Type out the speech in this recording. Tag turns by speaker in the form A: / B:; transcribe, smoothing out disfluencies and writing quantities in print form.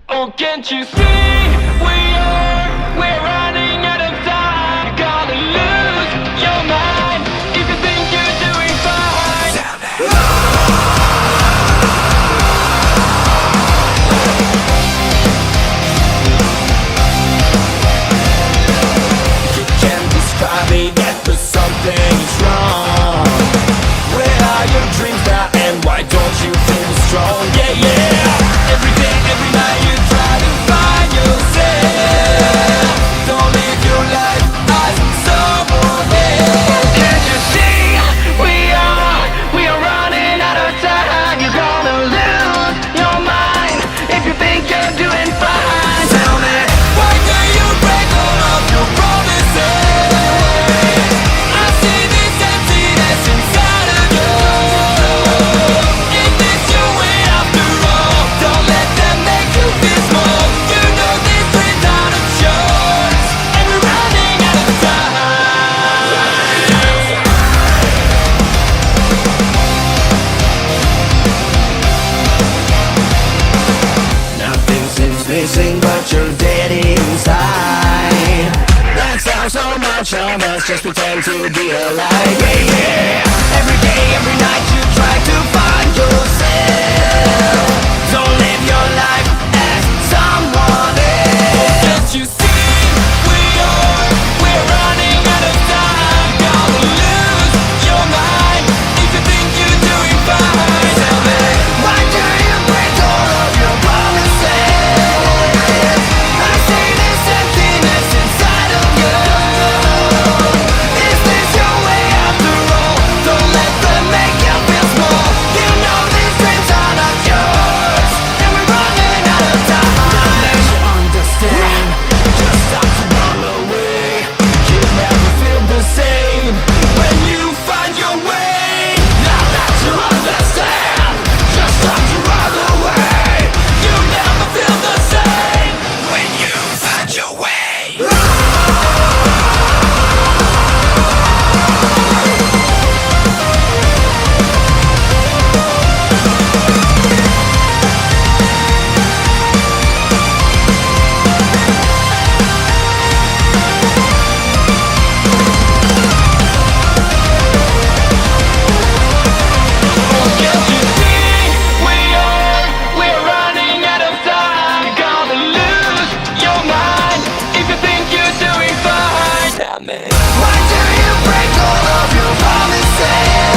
A: Oh, can't you see? We're running out of time. You're gonna lose your mind if you think you're doing fine. You can't describe it yet, but something's wrong. Where are your dreams now, and why don't you feel strong? Yeah, yeah. Every day, every night you try to find yourself. Don't live your life as someone else. Can't you see? We are running out of time. You're gonna lose your mind if you think you're doing fine. Tell me, why do you break all of your promises? I see this emptiness inside of you. Is this your way after all? Don't let them make you feel small. You know this dream's out of yours, and we're running out of time. Nothing seems missing, but you're dead inside. That sounds so much of us, just pretend to be alive. Yeah, yeah. Every day, every night you try to find yourself. Don't live your life as someone else. Can't you see? We're running out of time. Gonna lose your mind if you think you're doing fine. Tell me, why do you break all of your promises? I see this emptiness inside of you. Is this your way after all? Don't let them make you feel small. You know these dreams are not yours, and we're running out of time. Unless you understand, just stop to run away. You never feel the same when you find your way. Now that you understand, just stop to run away. You never feel the same when you find your way. Can't you see? We're running out of time. You're gonna lose your mind if you think you're doing fine. Tell me, why do you break all of your promises?